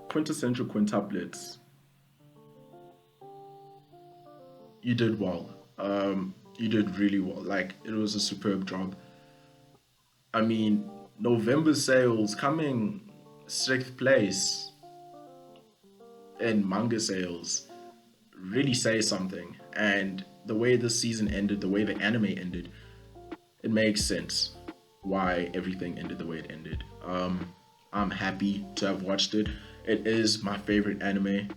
Quintessential quintuplets, you did well. You did really well. Like, it was a superb job. I mean, November sales coming sixth place in manga sales really say something. And the way the season ended, the way the anime ended, it makes sense why everything ended the way it ended. I'm happy to have watched it. It is my favorite anime,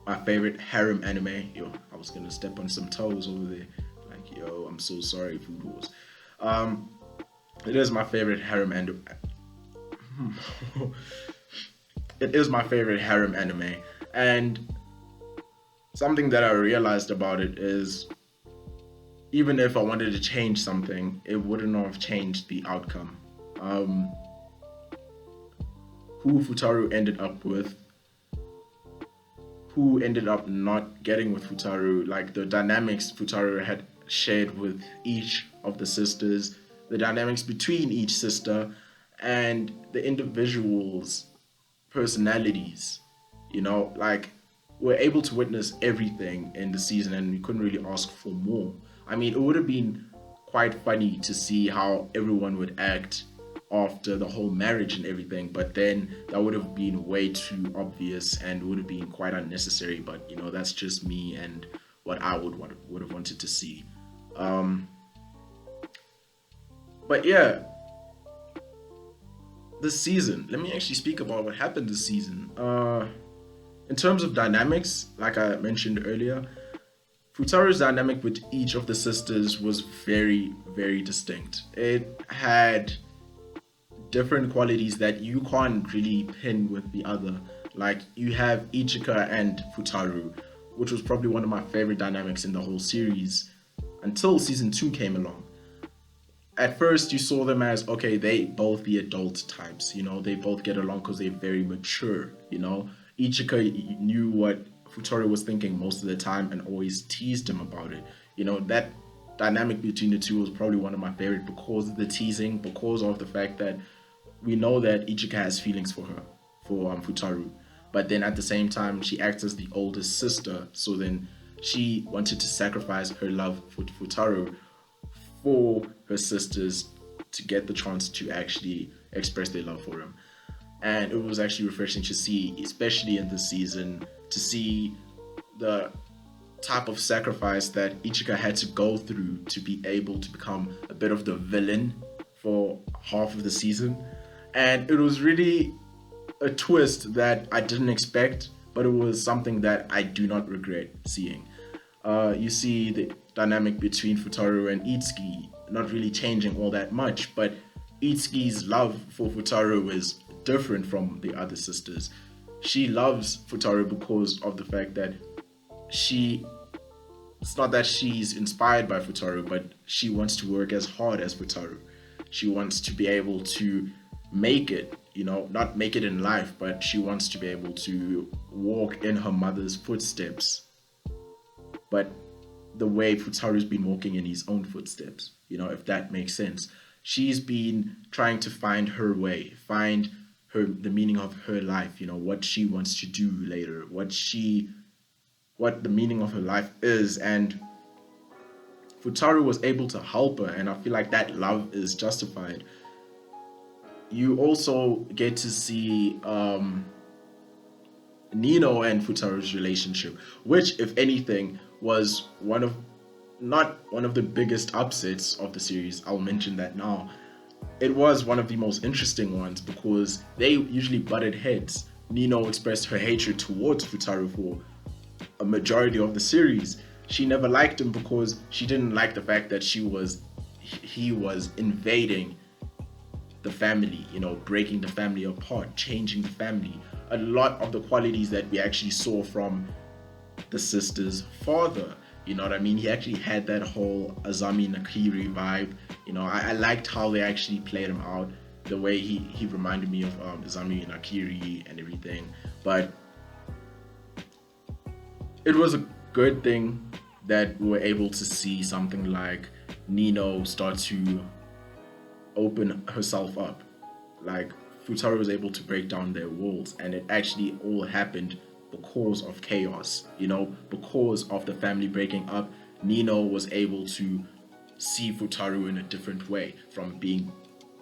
my favorite harem anime. Yo, I was gonna step on some toes over there. Like, yo, I'm so sorry, Food Wars. Um, it is my favorite harem anime. It is my favorite harem anime, and something that I realized about it is even if I wanted to change something, it wouldn't have changed the outcome. Um, who Futaru ended up with, who ended up not getting with Futaru, like the dynamics Futaru had shared with each of the sisters, the dynamics between each sister, and the individuals' personalities. Like, we're able to witness everything in the season and we couldn't really ask for more. I mean, it would have been quite funny to see how everyone would act after the whole marriage and everything, but then that would have been way too obvious and would have been quite unnecessary. But that's just me and what I would have wanted to see. Um, but yeah, this season. Let me actually speak about what happened this season. In terms of dynamics, like I mentioned earlier, Futaru's dynamic with each of the sisters was very, very distinct. It had different qualities that you can't really pin with the other. Like, you have Ichika and Futaru, which was probably one of my favorite dynamics in the whole series until season 2 came along. At first, you saw them as, okay, they both the adult types, they both get along because they're very mature. Ichika knew what Futaru was thinking most of the time and always teased him about it. That dynamic between the two was probably one of my favorite because of the teasing, because of the fact that we know that Ichika has feelings for her, for Futaru. But then at the same time, she acts as the oldest sister, so then she wanted to sacrifice her love for Futaru for her sisters to get the chance to actually express their love for him. And it was actually refreshing to see, especially in this season, to see the type of sacrifice that Ichika had to go through to be able to become a bit of the villain for half of the season. And it was really a twist that I didn't expect, but it was something that I do not regret seeing. You see the dynamic between Futaru and Itsuki not really changing all that much, but Itsuki's love for Futaru is different from the other sisters. She loves Futaru because of the fact that she it's not that she's inspired by Futaru, but she wants to work as hard as Futaru. She wants to be able to make it, not make it in life, but she wants to be able to walk in her mother's footsteps. But the way Futaru's been walking in his own footsteps, if that makes sense. She's been trying to find her way, find the meaning of her life, what she wants to do later, what the meaning of her life is, and Futaru was able to help her, and I feel like that love is justified. You also get to see Nino and Futaru's relationship, which, if anything, was not one of the biggest upsets of the series. I'll mention that now. It was one of the most interesting ones because they usually butted heads. Nino expressed her hatred towards Futaru for a majority of the series. She never liked him because she didn't like the fact that he was invading the family, breaking the family apart, changing the family. A lot of the qualities that we actually saw from the sister's father. You know what I mean? He actually had that whole Azami Nakiri vibe. I liked how they actually played him out. The way he reminded me of Azami Nakiri and everything. But it was a good thing that we were able to see something like Nino start to open herself up. Like, Futaro was able to break down their walls, and it actually all happened because of chaos, because of the family breaking up. Nino was able to see Futaro in a different way, from being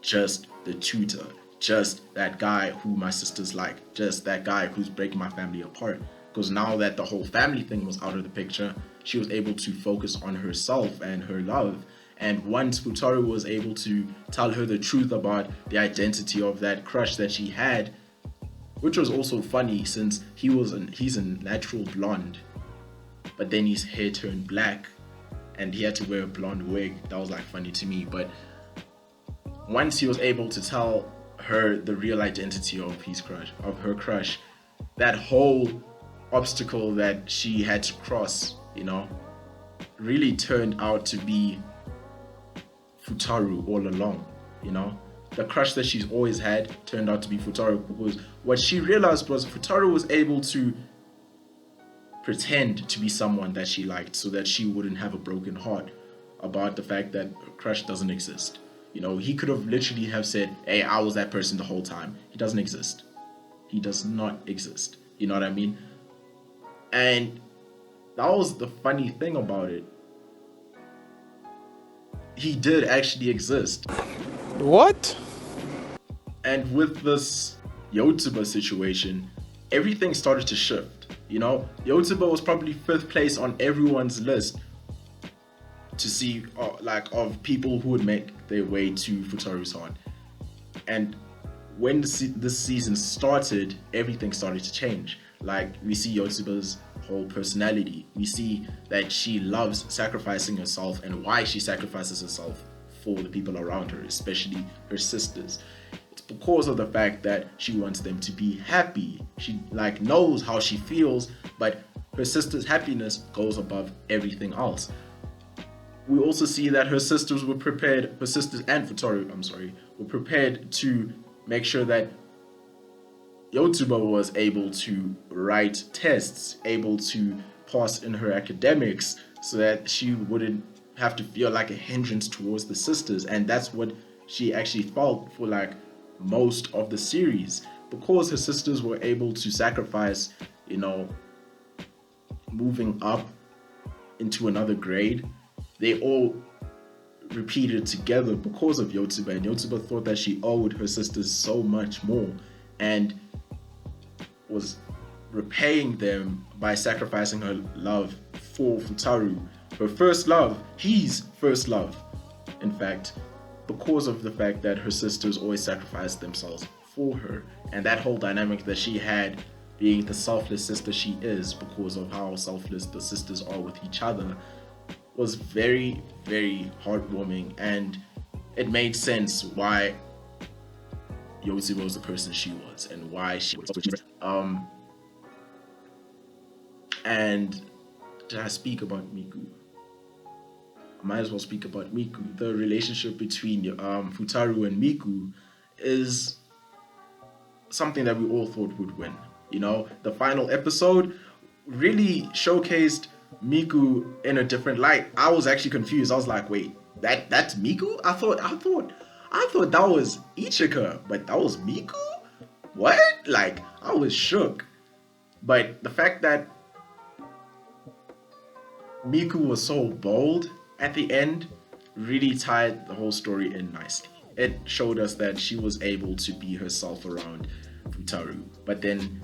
just the tutor, just that guy who my sisters like, just that guy who's breaking my family apart. Because now that the whole family thing was out of the picture, she was able to focus on herself and her love. And once Futaro was able to tell her the truth about the identity of that crush that she had, which was also funny since he's a natural blonde, but then his hair turned black and he had to wear a blonde wig. That was like funny to me. But once he was able to tell her the real identity of her crush, that whole obstacle that she had to cross, really turned out to be Futaro all along. The crush that she's always had turned out to be Futaro, because what she realized was Futaro was able to pretend to be someone that she liked so that she wouldn't have a broken heart about the fact that her crush doesn't exist. He could have literally have said, hey, I was that person the whole time. He doesn't exist. He does not exist. You know what I mean? And that was the funny thing about it. He did actually exist. What? And with this Yotsuba situation, everything started to shift. Yotsuba was probably 5th place on everyone's list to see of people who would make their way to Futaru's heart. And when this season started, everything started to change. Like, we see Yotsuba's whole personality. We see that she loves sacrificing herself and why she sacrifices herself for the people around her, especially her sisters. It's because of the fact that she wants them to be happy. She knows how she feels, but her sister's happiness goes above everything else. We also see that her sisters and Futaro, were prepared to make sure that Yotsuba was able to write tests, able to pass in her academics, so that she wouldn't have to feel like a hindrance towards the sisters. And that's what she actually felt for most of the series, because her sisters were able to sacrifice, moving up into another grade. They all repeated together because of Yotsuba, and Yotsuba thought that she owed her sisters so much more and was repaying them by sacrificing her love for Futaro, her first love, his first love, in fact, because of the fact that her sisters always sacrificed themselves for her. And that whole dynamic that she had, being the selfless sister she is, because of how selfless the sisters are with each other, was very, very heartwarming, and it made sense why Yotsuba was the person she was and why she was. And did I speak about Miku? I might as well speak about Miku. The relationship between Futaro and Miku is something that we all thought would win. The final episode really showcased Miku in a different light. I was actually confused. I was like, wait, that's Miku? I thought that was Ichika, but that was Miku? What? I was shook. But the fact that Miku was so bold at the end really tied the whole story in nicely. It showed us that she was able to be herself around Futaro, but then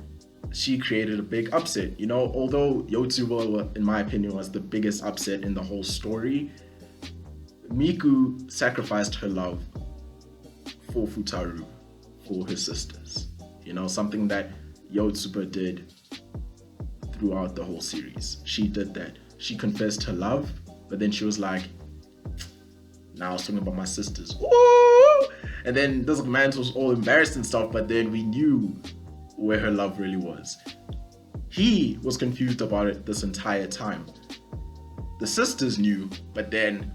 she created a big upset. Although Yotsuba, in my opinion, was the biggest upset in the whole story, Miku sacrificed her love for Futaro, for her sisters. Something that Yotsuba did throughout the whole series. She did that. She confessed her love, but then she was like, now I was talking about my sisters. Ooh! And then this man was all embarrassed and stuff, but then we knew where her love really was. He was confused about it this entire time. The sisters knew, but then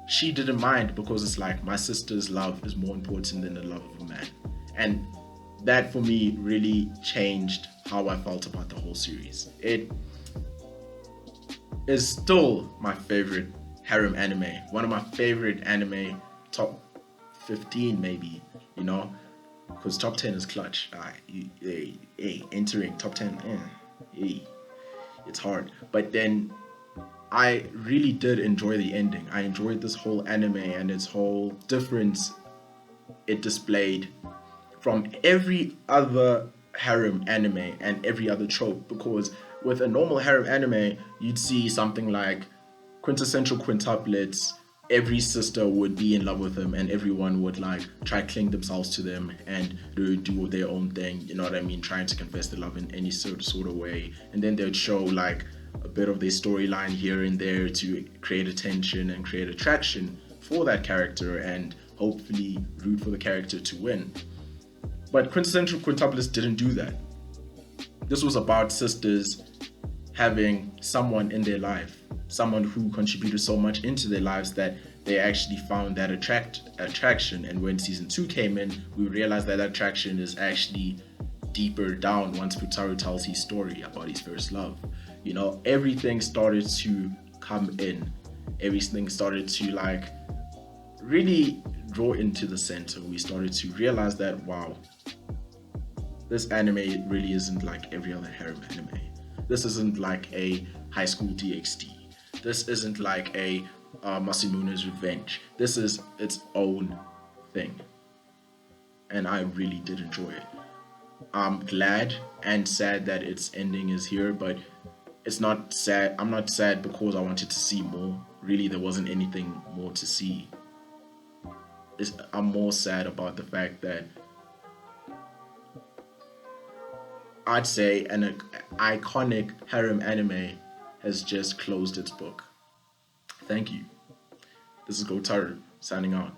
she didn't mind, because it's like, my sister's love is more important than the love of a man. And that for me really changed how I felt about the whole series. It is still my favorite harem anime. One of my favorite anime, top 15 maybe, because top 10 is clutch. Entering top 10, it's hard. But then I really did enjoy the ending. I enjoyed this whole anime and its whole difference it displayed from every other harem anime and every other trope, because with a normal harem anime you'd see something like quintessential quintuplets. Every sister would be in love with them and everyone would like try cling themselves to them and do their own thing, you know what I mean, trying to confess their love in any sort of way. And then they would show like a bit of their storyline here and there to create attention and create attraction for that character and hopefully root for the character to win. But quintessential quintuplets didn't do that. This was about sisters having someone in their life, someone who contributed so much into their lives that they actually found that attraction. And when season 2 came in, we realized that attraction is actually deeper down once Futaro tells his story about his first love. You know, everything started to come in. Everything started to like really draw into the center. We started to realize that, wow, this anime really isn't like every other harem anime. This isn't like a high school DxD. This isn't like a Masamune's Revenge. This is its own thing. And I really did enjoy it. I'm glad and sad that its ending is here, but it's not sad. I'm not sad because I wanted to see more. Really, there wasn't anything more to see. I'm more sad about the fact that I'd say an iconic harem anime has just closed its book. Thank you. This is GoaTaro signing out.